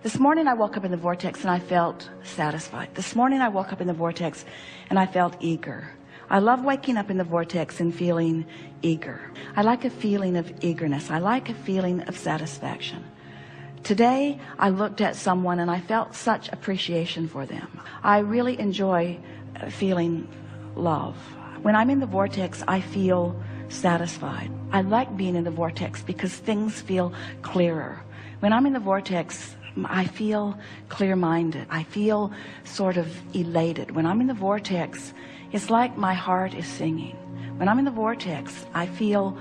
This morning I woke up in the vortex and I felt satisfied. This morning I woke up in the vortex and I felt eager. I love waking up in the vortex and feeling eager. I like a feeling of eagerness. I like a feeling of satisfaction. Today I looked at someone and I felt such appreciation for them. I really enjoy feeling love. When I'm in the vortex, I feel satisfied. I like being in the vortex because things feel clearer. When I'm in the vortex, I feel clear-minded. I feel sort of elated. When I'm in the vortex, it's like my heart is singing. When I'm in the vortex, I feel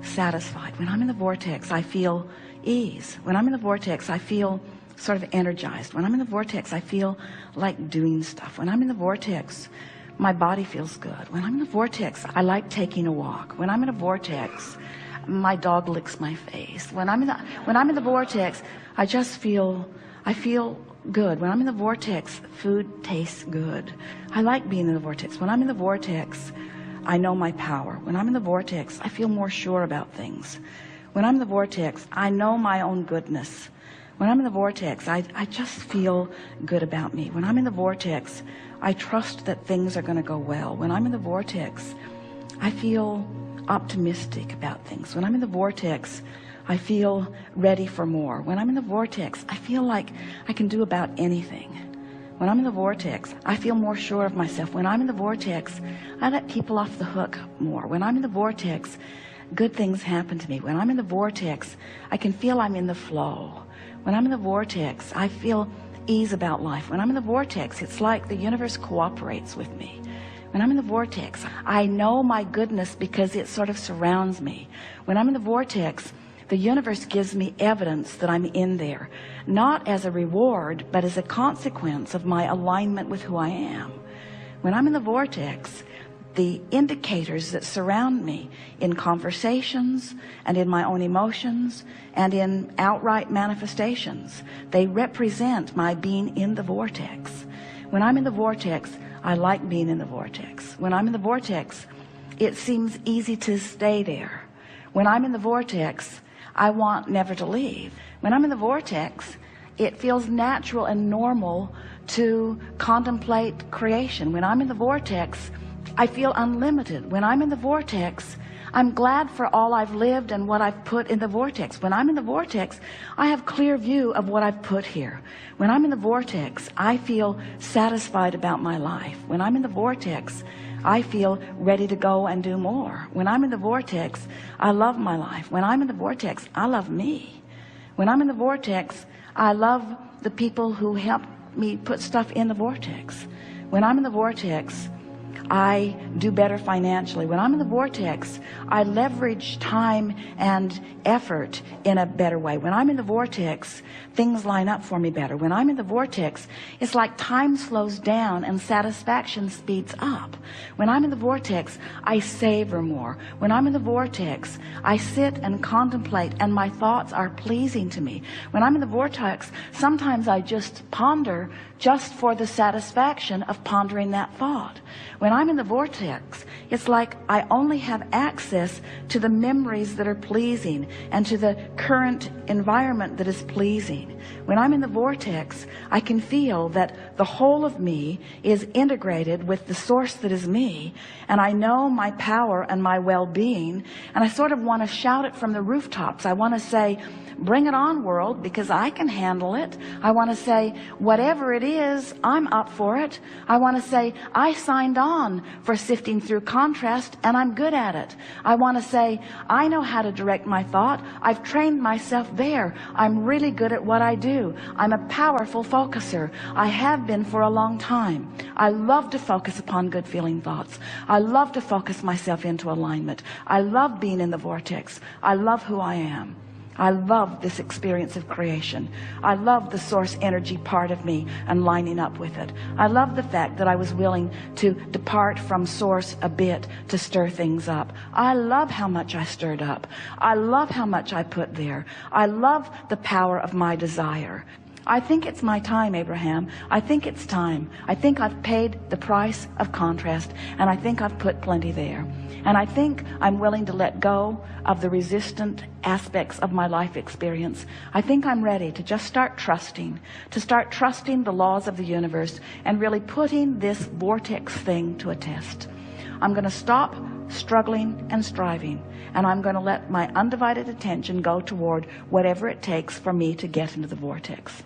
satisfied. When I'm in the vortex, I feel ease. When I'm in the vortex, I feel sort of energized. When I'm in the vortex, I feel like doing stuff. When I'm in the vortex, my body feels good. When I'm in the vortex, I like taking a walk. When I'm in a vortex, my dog licks my face. When I'm in the vortex, I feel good. When I'm in the vortex, food tastes good. I like being in the vortex. When I'm in the vortex, I know my power. When I'm in the vortex, I feel more sure about things. When I'm in the vortex, I know my own goodness. When I'm in the vortex, I just feel good about me. When I'm in the vortex, I trust that things are going to go well. When I'm in the vortex, I feel optimistic about things. When I'm in the vortex, I feel ready for more. When I'm in the vortex, I feel like I can do about anything. When I'm in the vortex, I feel more sure of myself. When I'm in the vortex, I let people off the hook more. When I'm in the vortex, good things happen to me. When I'm in the vortex, I can feel I'm in the flow. When I'm in the vortex, I feel ease about life. When I'm in the vortex, it's like the universe cooperates with me. When I'm in the vortex, I know my goodness because it sort of surrounds me. When I'm in the vortex, the universe gives me evidence that I'm in there, not as a reward, but as a consequence of my alignment with who I am. When I'm in the vortex, the indicators that surround me in conversations and in my own emotions and in outright manifestations, they represent my being in the vortex. When I'm in the vortex, I like being in the vortex. When I'm in the vortex, it seems easy to stay there. When I'm in the vortex, I want never to leave. When I'm in the vortex, it feels natural and normal to contemplate creation. When I'm in the vortex, I feel unlimited. When I'm in the vortex, I'm glad for all I've lived and what I've put in the vortex. When I'm in the vortex, I have clear view of what I've put here. When I'm in the vortex, I feel satisfied about my life. When I'm in the vortex, I feel ready to go and do more. When I'm in the vortex, I love my life. When I'm in the vortex, I love me. When I'm in the vortex, I love the people who help me put stuff in the vortex. When I'm in the vortex, I do better financially. When I'm in the vortex, I leverage time and effort in a better way. When I'm in the vortex, things line up for me better. When I'm in the vortex, it's like time slows down and satisfaction speeds up. When I'm in the vortex, I savor more. When I'm in the vortex, I sit and contemplate and my thoughts are pleasing to me. When I'm in the vortex, sometimes I just ponder just for the satisfaction of pondering that thought. When I'm in the vortex, it's like I only have access to the memories that are pleasing and to the current environment that is pleasing. When I'm in the vortex, I can feel that the whole of me is integrated with the source that is me, and I know my power and my well-being, and I sort of want to shout it from the rooftops. I want to say, bring it on, world, because I can handle it. I want to say, whatever it is, I'm up for it. I want to say, I signed on for sifting through contrast and I'm good at it. I want to say, I know how to direct my thought. I've trained myself there. I'm really good at what I do. I'm a powerful focuser. I have been for a long time. I love to focus upon good feeling thoughts. I love to focus myself into alignment. I love being in the vortex. I love who I am. I love this experience of creation. I love the source energy part of me and lining up with it. I love the fact that I was willing to depart from source a bit to stir things up. I love how much I stirred up. I love how much I put there. I love the power of my desire. I think it's my time, Abraham. I think it's time. I think I've paid the price of contrast, and I think I've put plenty there. And I think I'm willing to let go of the resistant aspects of my life experience. I think I'm ready to just start trusting the laws of the universe and really putting this vortex thing to a test. I'm going to stop struggling and striving, and I'm going to let my undivided attention go toward whatever it takes for me to get into the vortex.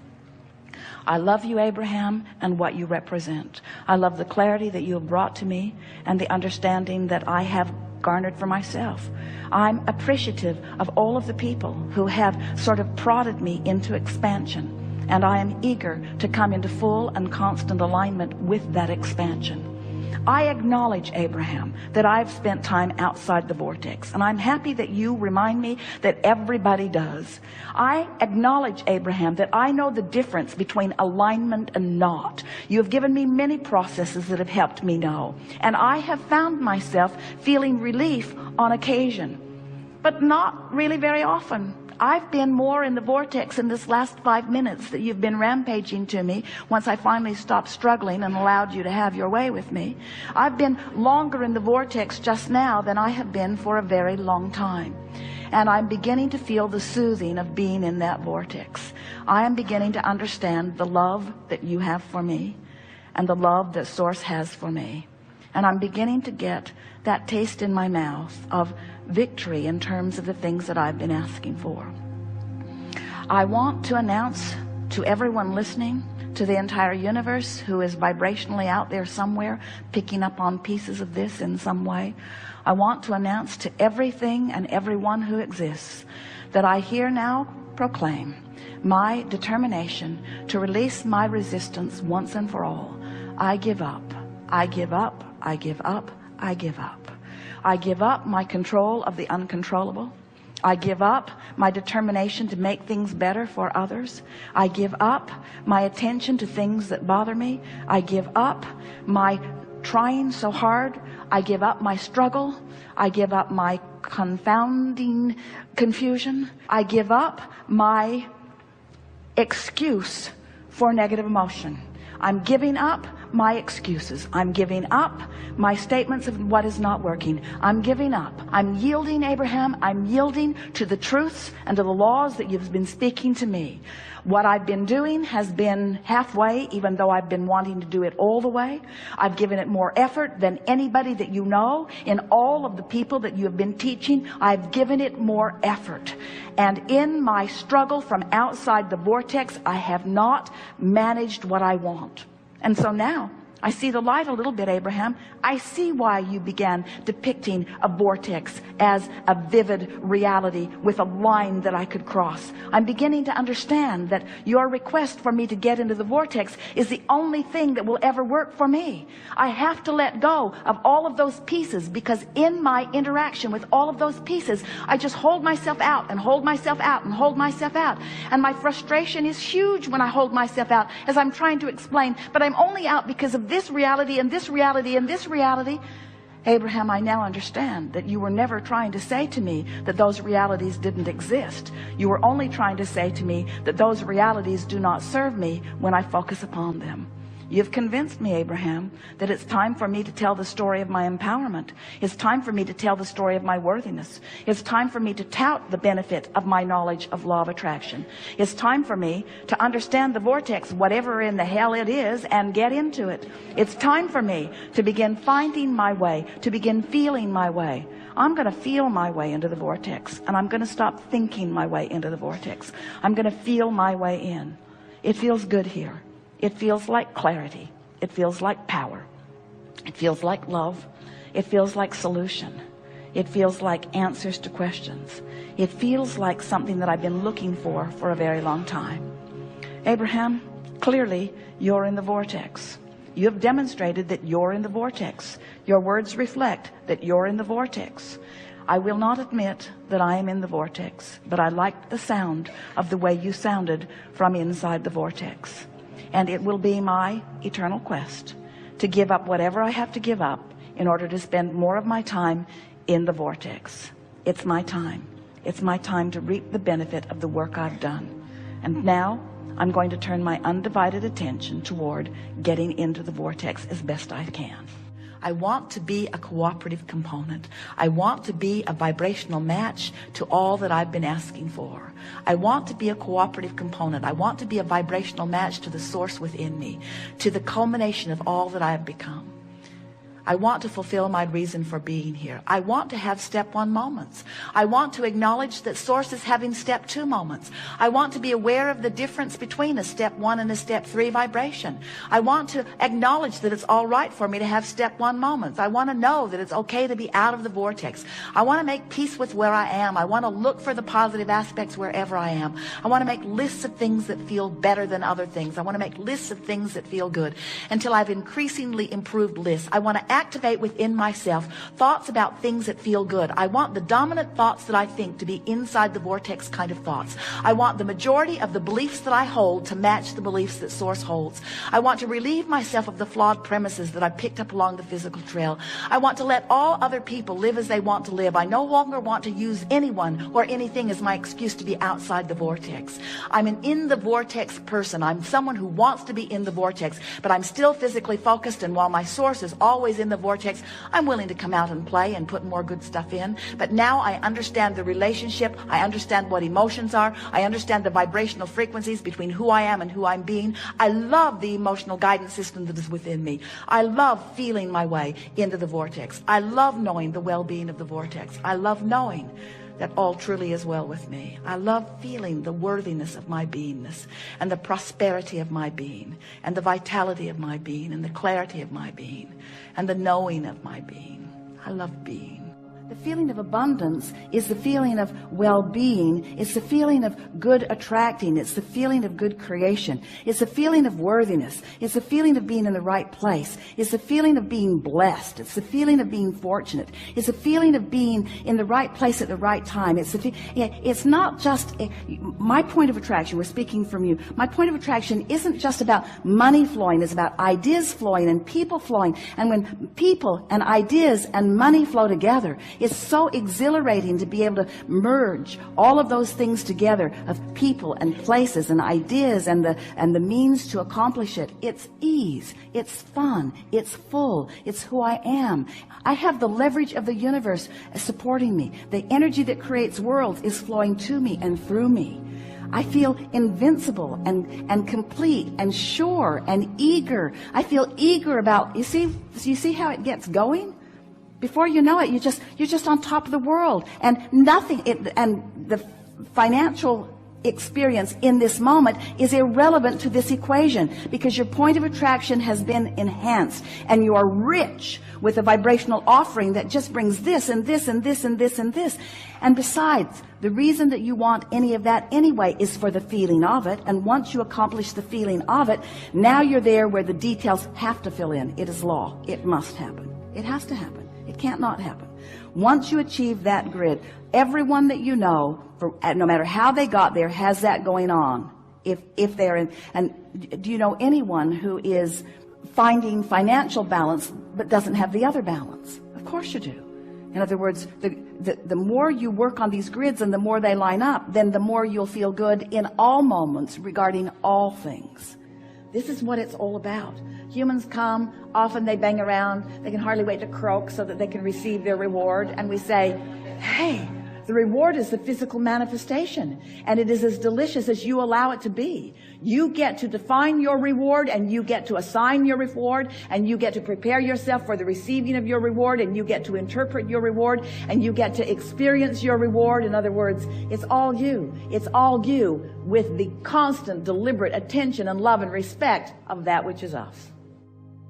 I love you, Abraham, and what you represent. I love the clarity that you have brought to me and the understanding that I have garnered for myself. I'm appreciative of all of the people who have sort of prodded me into expansion, and I am eager to come into full and constant alignment with that expansion. I acknowledge, Abraham, that I've spent time outside the vortex, and I'm happy that you remind me that everybody does. I acknowledge, Abraham, that I know the difference between alignment and not. You have given me many processes that have helped me know, and I have found myself feeling relief on occasion, but not really very often. I've been more in the vortex in this last 5 minutes that you've been rampaging to me once I finally stopped struggling and allowed you to have your way with me. I've been longer in the vortex just now than I have been for a very long time. And I'm beginning to feel the soothing of being in that vortex. I am beginning to understand the love that you have for me and the love that Source has for me. And I'm beginning to get that taste in my mouth of victory in terms of the things that I've been asking for. I want to announce to everyone listening, to the entire universe who is vibrationally out there somewhere, picking up on pieces of this in some way. I want to announce to everything and everyone who exists that I here now proclaim my determination to release my resistance once and for all. I give up. I give up. I give up. I give up. I give up my control of the uncontrollable. I give up my determination to make things better for others. I give up my attention to things that bother me. I give up my trying so hard. I give up my struggle. I give up my confounding confusion. I give up my excuse for negative emotion. I'm giving up my excuses. I'm giving up my statements of what is not working. I'm giving up. I'm yielding, Abraham. I'm yielding to the truths and to the laws that you've been speaking to me. What I've been doing has been halfway, even though I've been wanting to do it all the way. I've given it more effort than anybody that you know. In all of the people that you have been teaching, I've given it more effort. And in my struggle from outside the vortex, I have not managed what I want. And so now I see the light a little bit, Abraham. I see why you began depicting a vortex as a vivid reality with a line that I could cross. I'm beginning to understand that your request for me to get into the vortex is the only thing that will ever work for me. I have to let go of all of those pieces, because in my interaction with all of those pieces, I just hold myself out and hold myself out and hold myself out. And my frustration is huge when I hold myself out, as I'm trying to explain, but I'm only out because of this reality and this reality and this reality. Abraham, I now understand that you were never trying to say to me that those realities didn't exist. You were only trying to say to me that those realities do not serve me when I focus upon them. You've convinced me, Abraham, that it's time for me to tell the story of my empowerment. It's time for me to tell the story of my worthiness. It's time for me to tout the benefit of my knowledge of law of attraction. It's time for me to understand the vortex, whatever in the hell it is, and get into it. It's time for me to begin finding my way, to begin feeling my way. I'm going to feel my way into the vortex, and I'm going to stop thinking my way into the vortex. I'm going to feel my way in. It feels good here. It feels like clarity. It feels like power. It feels like love. It feels like solution. It feels like answers to questions. It feels like something that I've been looking for a very long time. Abraham, clearly you're in the vortex. You have demonstrated that you're in the vortex. Your words reflect that you're in the vortex. I will not admit that I am in the vortex, but I liked the sound of the way you sounded from inside the vortex. And it will be my eternal quest to give up whatever I have to give up in order to spend more of my time in the vortex. It's my time. It's my time to reap the benefit of the work I've done. And now I'm going to turn my undivided attention toward getting into the vortex as best I can. I want to be a cooperative component. I want to be a vibrational match to all that I've been asking for. I want to be a cooperative component. I want to be a vibrational match to the source within me, to the culmination of all that I have become. I want to fulfill my reason for being here. I want to have step 1 moments. I want to acknowledge that source is having step 2 moments. I want to be aware of the difference between a step 1 and a step 3 vibration. I want to acknowledge that it's all right for me to have step 1 moments. I want to know that it's okay to be out of the vortex. I want to make peace with where I am. I want to look for the positive aspects wherever I am. I want to make lists of things that feel better than other things. I want to make lists of things that feel good until I've increasingly improved lists. I want to activate within myself thoughts about things that feel good. I want the dominant thoughts that I think to be inside the vortex kind of thoughts. I want the majority of the beliefs that I hold to match the beliefs that source holds. I want to relieve myself of the flawed premises that I picked up along the physical trail. I want to let all other people live as they want to live. I no longer want to use anyone or anything as my excuse to be outside the vortex. I'm an in the vortex person. I'm someone who wants to be in the vortex, but I'm still physically focused, and while my source is always in the vortex, I'm willing to come out and play and put more good stuff in. But now I understand the relationship. I understand what emotions are. I understand the vibrational frequencies between who I am and who I'm being. I love the emotional guidance system that is within me. I love feeling my way into the vortex. I love knowing the well-being of the vortex. I love knowing that all truly is well with me. I love feeling the worthiness of my beingness, and the prosperity of my being, and the vitality of my being, and the clarity of my being, and the knowing of my being. I love being. The feeling of abundance is the feeling of well-being. It's the feeling of good attracting. It's the feeling of good creation. It's the feeling of worthiness. It's the feeling of being in the right place. It's the feeling of being blessed. It's the feeling of being fortunate. It's the feeling of being in the right place at the right time. It's not just my point of attraction. We're speaking from you. My point of attraction isn't just about money flowing. It's about ideas flowing and people flowing. And when people and ideas and money flow together, it's so exhilarating to be able to merge all of those things together, of people and places and ideas and the means to accomplish it. It's ease. It's fun. It's full. It's who I am. I have the leverage of the universe supporting me. The energy that creates worlds is flowing to me and through me. I feel invincible and complete and sure and eager. I feel eager about, you see how it gets going? Before you know it, you're just on top of the world, and the financial experience in this moment is irrelevant to this equation, because your point of attraction has been enhanced, and you are rich with a vibrational offering that just brings this and this and this and this and this. And besides, the reason that you want any of that anyway is for the feeling of it. And once you accomplish the feeling of it, now you're there where the details have to fill in. It is law. It must happen. It has to happen. It can't not happen. Once you achieve that grid, everyone that you know, no matter how they got there, has that going on. If they're in, and do you know anyone who is finding financial balance but doesn't have the other balance? Of course you do. In other words, the more you work on these grids and the more they line up, then the more you'll feel good in all moments regarding all things. This is what it's all about. Humans come, often they bang around, they can hardly wait to croak so that they can receive their reward. And we say, hey, the reward is the physical manifestation, and it is as delicious as you allow it to be. You get to define your reward, and you get to assign your reward, and you get to prepare yourself for the receiving of your reward, and you get to interpret your reward, and you get to experience your reward. In other words, it's all you. It's all you, with the constant, deliberate attention and love and respect of that which is us.